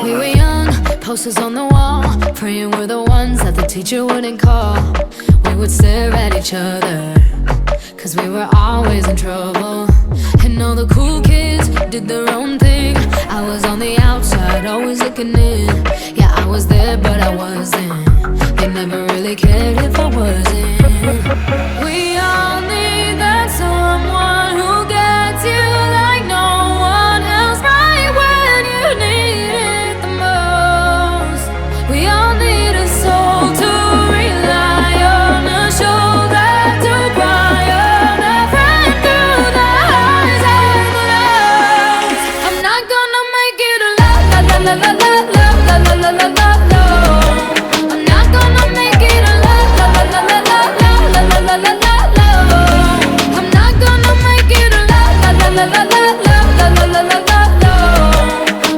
We were young, posters on the wall, praying we're the ones that the teacher wouldn't call. We would stare at each other, cause we were always in trouble. And all the cool kids did their own thing. I was on the outside, always looking in. Yeah, I was there, but I wasn't. They never really cared if I wasn't. We all need that someone who gets you like no one else, right when you need it the most. We all need a soul to rely on, a shoulder to cry on, a friend through the highs and the lows. I'm not gonna make it a la la la la la la la la la la la la. I'm not gonna make it a la la la la la la la la la la la. I'm not gonna make it a la la la la la la la la la la la.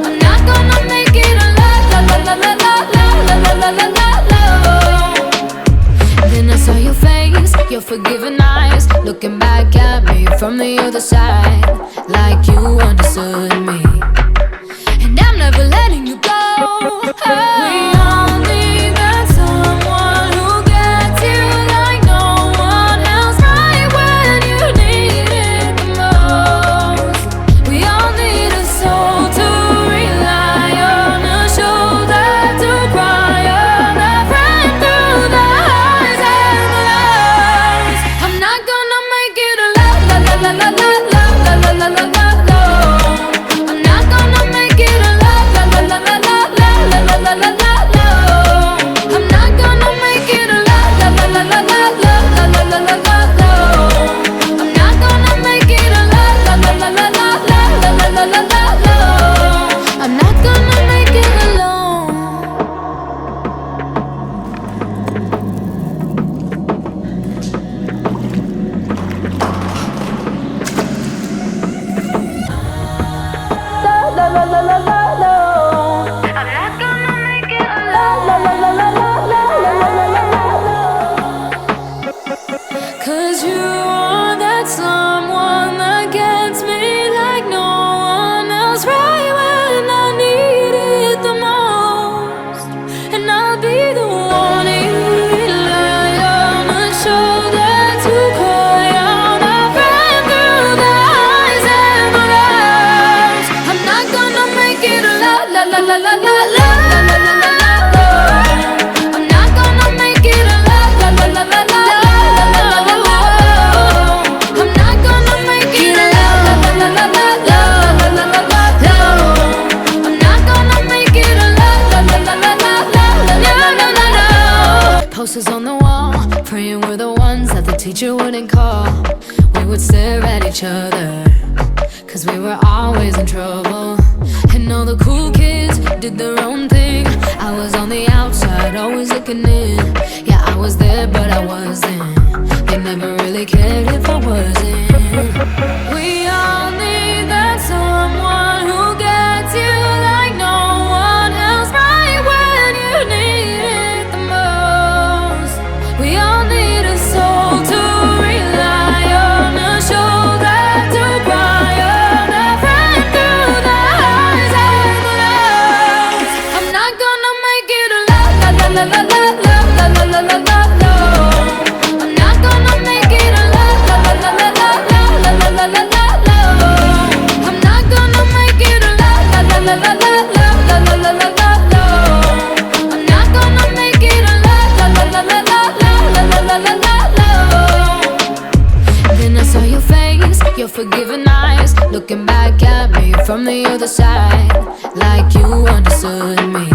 I'm not gonna make it a la la la la la la la la la la. Then I saw your face, your forgiving eyes, looking back at me from the other side, like you understood me. And I'm never letting you go. We all need that someone who gets you like no one else, right when you need it the most. We all need a soul to rely on, a shoulder to cry on, a friend through the highs and the lows. I'm not gonna make it a la la la la la la la la la la la. I'm not gonna make it a la la la la la la la la la la la. I'm not gonna make it a la la la la la la la la la la la. I'm not gonna make it a la la la la la la la la la la. I'm not gonna make it alone. La la la la la la. I'm not gonna make it alone. La la la la la la la la la la. 'Cause you are that someone that gets me like no one else, right when I need it the most. And I'll be the one you rely on, a shoulder to cry on, a friend through the highs and the lows. I'm not gonna make it a la la la la la la la la la la la. I'm not gonna make it a la la la la la la la la la la. I'm not gonna make it a la la la la la la la la la la. I'm not gonna make it a la la la la la la la la la. Posters on the wall, praying we're the ones that the teacher wouldn't call. We would stare at each other, cause we were always in trouble. And all the cool kids did their own thing. I was on the outside, always looking in. Yeah, I was there, but I wasn't. They never really cared if I wasn't. We all need that someone who gets you like no one else, right when you need it the most. We all need a soul to rely on, a shoulder to cry on, a friend through the highs and the lows. I'm not gonna make it a la la la la la la la la la la la. I'm not gonna make it a la la la la la la la la la la la. I'm not gonna make it a la la la la la la la la la la la. I'm not gonna make it a la la la la la la la la la la. Then I saw your face, your forgiving eyes, looking back at me from the other side, like you understood me.